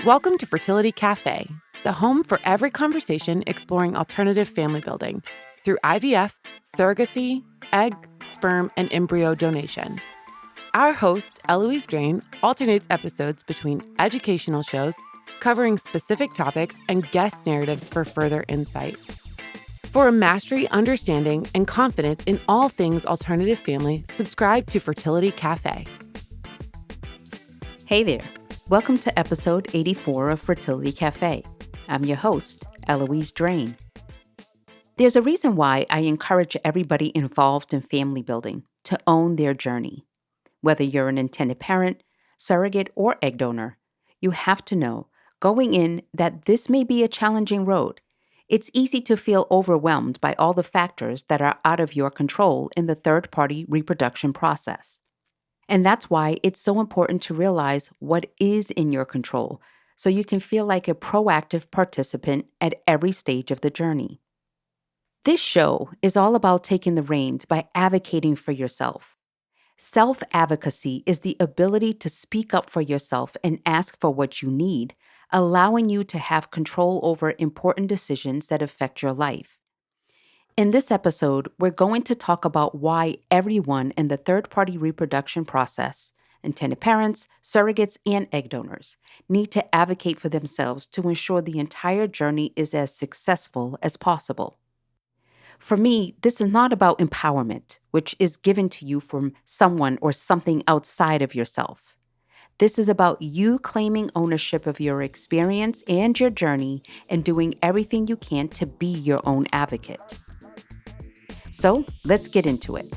Welcome to Fertility Cafe, the home for every conversation exploring alternative family building through IVF, surrogacy, egg, sperm, and embryo donation. Our host, Eloise Drain, alternates episodes between educational shows covering specific topics and guest narratives for further insight. For a mastery, understanding, and confidence in all things alternative family, subscribe to Fertility Cafe. Hey there. Welcome to episode 84 of Fertility Cafe. I'm your host, Eloise Drain. There's a reason why I encourage everybody involved in family building to own their journey. Whether you're an intended parent, surrogate, or egg donor, you have to know going in that this may be a challenging road. It's easy to feel overwhelmed by all the factors that are out of your control in the third-party reproduction process. And that's why it's so important to realize what is in your control so you can feel like a proactive participant at every stage of the journey. This show is all about taking the reins by advocating for yourself. Self-advocacy is the ability to speak up for yourself and ask for what you need, allowing you to have control over important decisions that affect your life. In this episode, we're going to talk about why everyone in the third-party reproduction process, intended parents, surrogates, and egg donors, need to advocate for themselves to ensure the entire journey is as successful as possible. For me, this is not about empowerment, which is given to you from someone or something outside of yourself. This is about you claiming ownership of your experience and your journey and doing everything you can to be your own advocate. So let's get into it.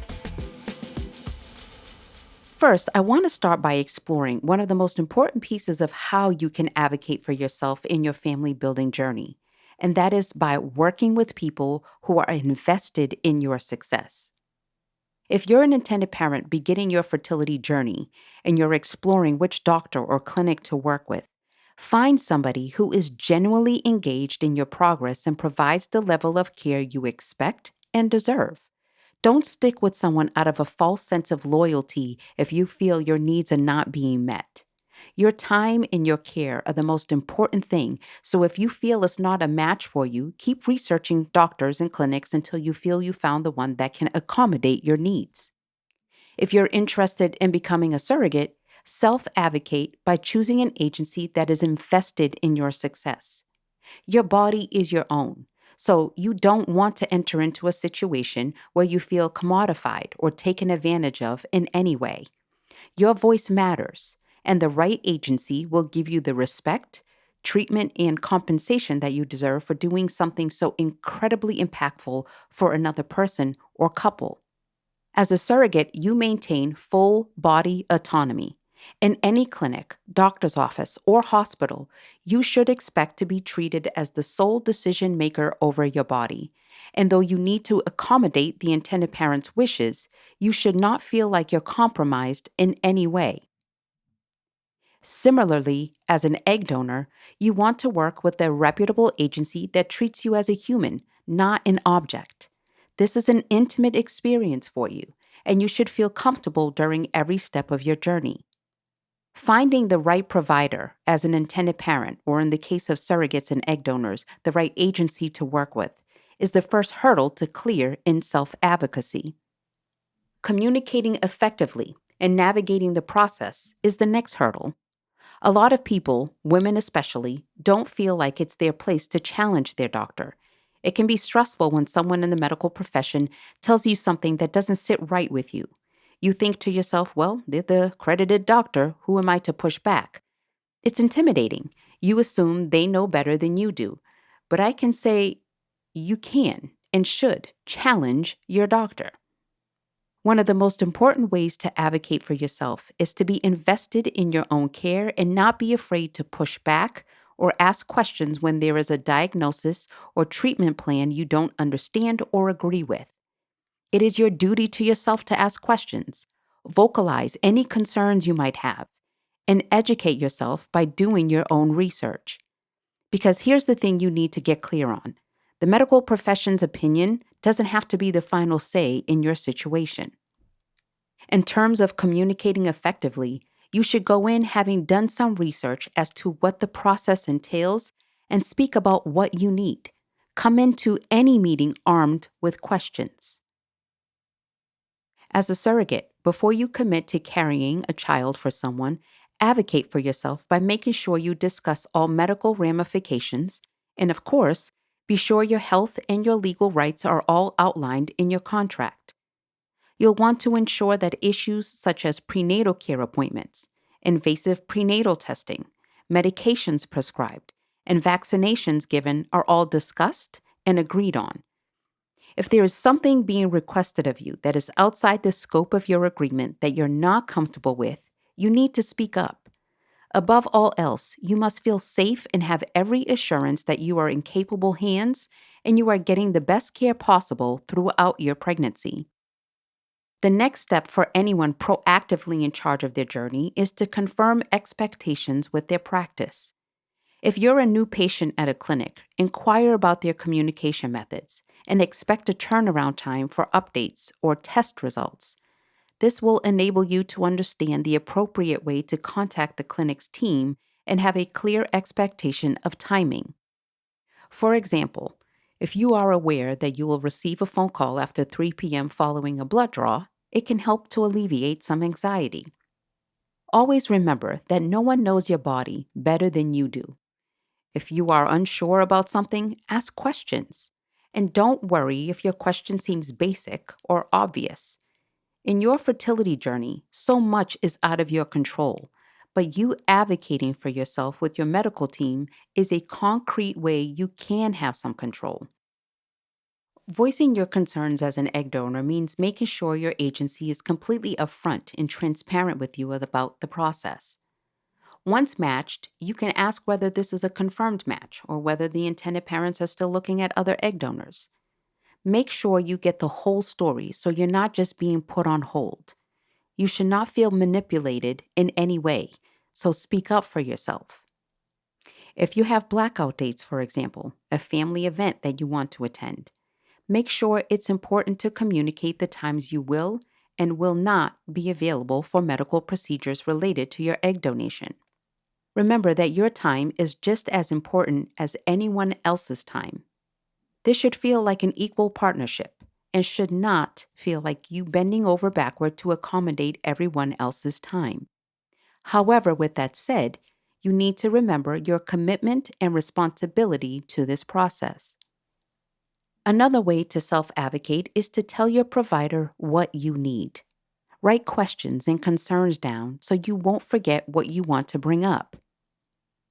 First, I want to start by exploring one of the most important pieces of how you can advocate for yourself in your family building journey, and that is by working with people who are invested in your success. If you're an intended parent beginning your fertility journey and you're exploring which doctor or clinic to work with, find somebody who is genuinely engaged in your progress and provides the level of care you expect and deserve. Don't stick with someone out of a false sense of loyalty if you feel your needs are not being met. Your time and your care are the most important thing, so if you feel it's not a match for you, keep researching doctors and clinics until you feel you found the one that can accommodate your needs. If you're interested in becoming a surrogate, self-advocate by choosing an agency that is invested in your success. Your body is your own. So you don't want to enter into a situation where you feel commodified or taken advantage of in any way. Your voice matters, and the right agency will give you the respect, treatment, and compensation that you deserve for doing something so incredibly impactful for another person or couple. As a surrogate, you maintain full body autonomy. In any clinic, doctor's office, or hospital, you should expect to be treated as the sole decision maker over your body. And though you need to accommodate the intended parent's wishes, you should not feel like you're compromised in any way. Similarly, as an egg donor, you want to work with a reputable agency that treats you as a human, not an object. This is an intimate experience for you, and you should feel comfortable during every step of your journey. Finding the right provider as an intended parent, or in the case of surrogates and egg donors, the right agency to work with, is the first hurdle to clear in self-advocacy. Communicating effectively and navigating the process is the next hurdle. A lot of people, women especially, don't feel like it's their place to challenge their doctor. It can be stressful when someone in the medical profession tells you something that doesn't sit right with you. You think to yourself, well, they're the accredited doctor. Who am I to push back? It's intimidating. You assume they know better than you do. But I can say you can and should challenge your doctor. One of the most important ways to advocate for yourself is to be invested in your own care and not be afraid to push back or ask questions when there is a diagnosis or treatment plan you don't understand or agree with. It is your duty to yourself to ask questions, vocalize any concerns you might have, and educate yourself by doing your own research. Because here's the thing you need to get clear on. The medical profession's opinion doesn't have to be the final say in your situation. In terms of communicating effectively, You should go in having done some research as to what the process entails and speak about what you need. Come into any meeting armed with questions. As a surrogate, before you commit to carrying a child for someone, advocate for yourself by making sure you discuss all medical ramifications, and of course, be sure your health and your legal rights are all outlined in your contract. You'll want to ensure that issues such as prenatal care appointments, invasive prenatal testing, medications prescribed, and vaccinations given are all discussed and agreed on. If there is something being requested of you that is outside the scope of your agreement that you're not comfortable with, you need to speak up. Above all else, you must feel safe and have every assurance that you are in capable hands and you are getting the best care possible throughout your pregnancy. The next step for anyone proactively in charge of their journey is to confirm expectations with their practice. If you're a new patient at a clinic, inquire about their communication methods and expect a turnaround time for updates or test results. This will enable you to understand the appropriate way to contact the clinic's team and have a clear expectation of timing. For example, if you are aware that you will receive a phone call after 3 p.m. following a blood draw, it can help to alleviate some anxiety. Always remember that no one knows your body better than you do. If you are unsure about something, ask questions. And don't worry if your question seems basic or obvious. In your fertility journey, so much is out of your control, but you advocating for yourself with your medical team is a concrete way you can have some control. Voicing your concerns as an egg donor means making sure your agency is completely upfront and transparent with you about the process. Once matched, you can ask whether this is a confirmed match or whether the intended parents are still looking at other egg donors. Make sure you get the whole story so you're not just being put on hold. You should not feel manipulated in any way, so speak up for yourself. If you have blackout dates, for example, a family event that you want to attend, make sure it's important to communicate the times you will and will not be available for medical procedures related to your egg donation. Remember that your time is just as important as anyone else's time. This should feel like an equal partnership and should not feel like you bending over backward to accommodate everyone else's time. However, with that said, you need to remember your commitment and responsibility to this process. Another way to self-advocate is to tell your provider what you need. Write questions and concerns down so you won't forget what you want to bring up.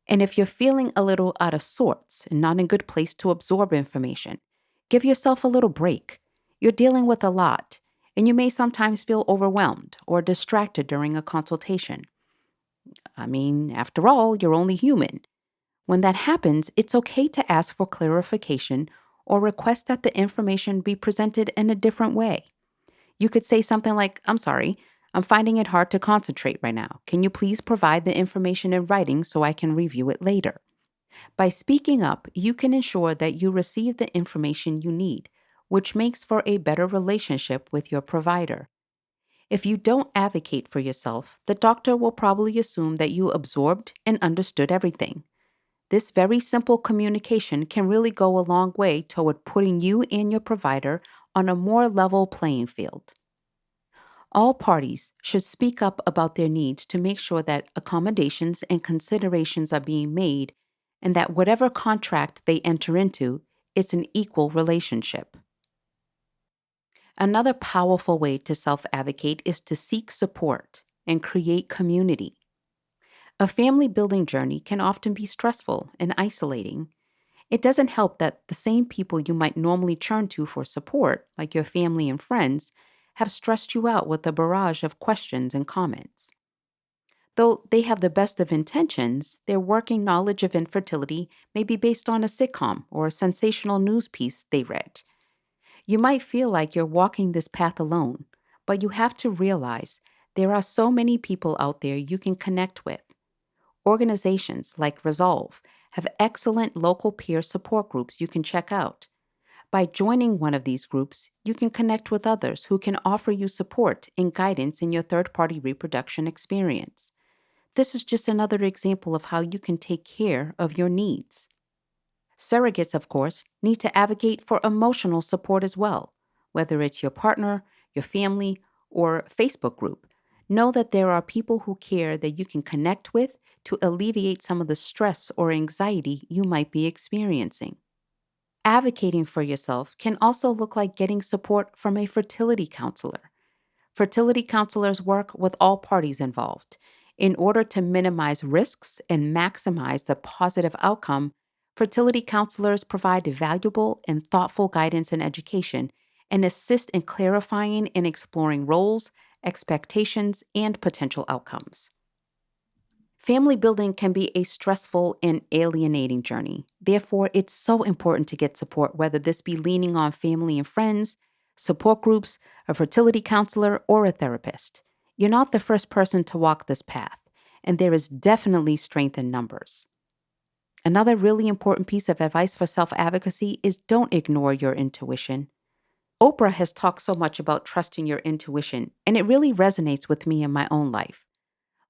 And if you're feeling a little out of sorts and not in a good place to absorb information, give yourself a little break. You're dealing with a lot, and you may sometimes feel overwhelmed or distracted during a consultation. After all, you're only human. When that happens, it's okay to ask for clarification or request that the information be presented in a different way. You could say something like, "I'm sorry, I'm finding it hard to concentrate right now. Can you please provide the information in writing so I can review it later?" By speaking up, you can ensure that you receive the information you need, which makes for a better relationship with your provider. If you don't advocate for yourself, the doctor will probably assume that you absorbed and understood everything. This very simple communication can really go a long way toward putting you and your provider on a more level playing field. All parties should speak up about their needs to make sure that accommodations and considerations are being made and that whatever contract they enter into, it's an equal relationship. Another powerful way to self-advocate is to seek support and create community. A family building journey can often be stressful and isolating. It doesn't help that the same people you might normally turn to for support, like your family and friends, have stressed you out with a barrage of questions and comments. Though they have the best of intentions, their working knowledge of infertility may be based on a sitcom or a sensational news piece they read. You might feel like you're walking this path alone, but you have to realize there are so many people out there you can connect with. Organizations like Resolve have excellent local peer support groups you can check out. By joining one of these groups, you can connect with others who can offer you support and guidance in your third-party reproduction experience. This is just another example of how you can take care of your needs. Surrogates, of course, need to advocate for emotional support as well, whether it's your partner, your family, or Facebook group. Know that there are people who care that you can connect with to alleviate some of the stress or anxiety you might be experiencing. Advocating for yourself can also look like getting support from a fertility counselor. Fertility counselors work with all parties involved. In order to minimize risks and maximize the positive outcome, fertility counselors provide valuable and thoughtful guidance and education and assist in clarifying and exploring roles, expectations, and potential outcomes. Family building can be a stressful and alienating journey. Therefore, it's so important to get support, whether this be leaning on family and friends, support groups, a fertility counselor, or a therapist. You're not the first person to walk this path, and there is definitely strength in numbers. Another really important piece of advice for self-advocacy is don't ignore your intuition. Oprah has talked so much about trusting your intuition, and it really resonates with me in my own life.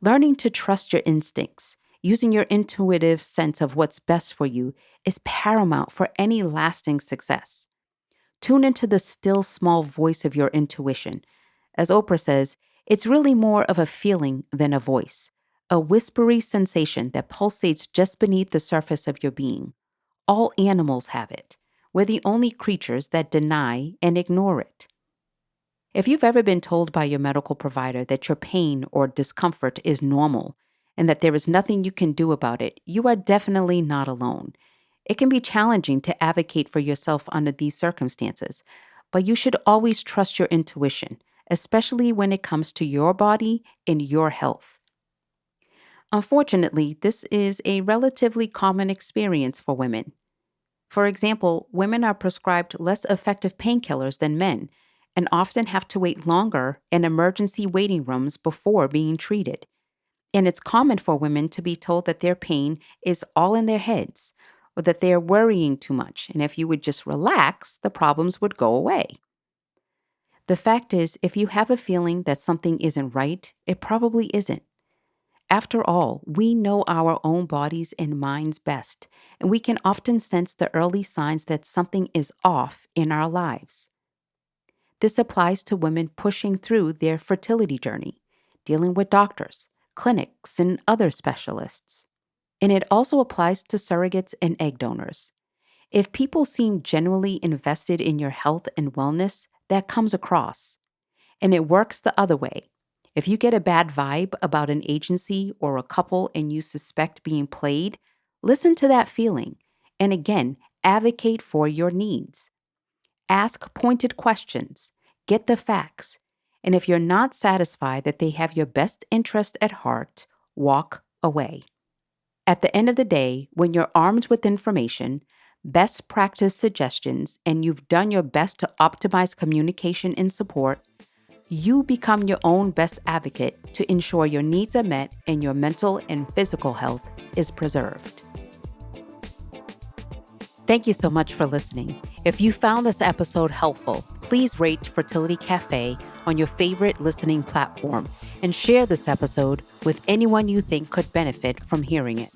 Learning to trust your instincts, using your intuitive sense of what's best for you, is paramount for any lasting success. Tune into the still small voice of your intuition. As Oprah says, it's really more of a feeling than a voice, a whispery sensation that pulsates just beneath the surface of your being. All animals have it. We're the only creatures that deny and ignore it. If you've ever been told by your medical provider that your pain or discomfort is normal and that there is nothing you can do about it, you are definitely not alone. It can be challenging to advocate for yourself under these circumstances, but you should always trust your intuition, especially when it comes to your body and your health. Unfortunately, this is a relatively common experience for women. For example, women are prescribed less effective painkillers than men and often have to wait longer in emergency waiting rooms before being treated. And it's common for women to be told that their pain is all in their heads or that they are worrying too much, and if you would just relax, the problems would go away. The fact is, if you have a feeling that something isn't right, it probably isn't. After all, we know our own bodies and minds best, and we can often sense the early signs that something is off in our lives. This applies to women pushing through their fertility journey, dealing with doctors, clinics, and other specialists. And it also applies to surrogates and egg donors. If people seem genuinely invested in your health and wellness, that comes across. And it works the other way. If you get a bad vibe about an agency or a couple and you suspect being played, listen to that feeling. And again, advocate for your needs. Ask pointed questions. Get the facts. And if you're not satisfied that they have your best interest at heart, walk away. At the end of the day, when you're armed with information, best practice suggestions, and you've done your best to optimize communication and support, you become your own best advocate to ensure your needs are met and your mental and physical health is preserved. Thank you so much for listening. If you found this episode helpful, please rate Fertility Cafe on your favorite listening platform and share this episode with anyone you think could benefit from hearing it.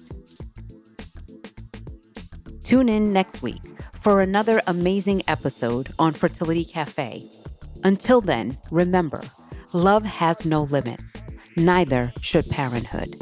Tune in next week for another amazing episode on Fertility Cafe. Until then, remember, love has no limits. Neither should parenthood.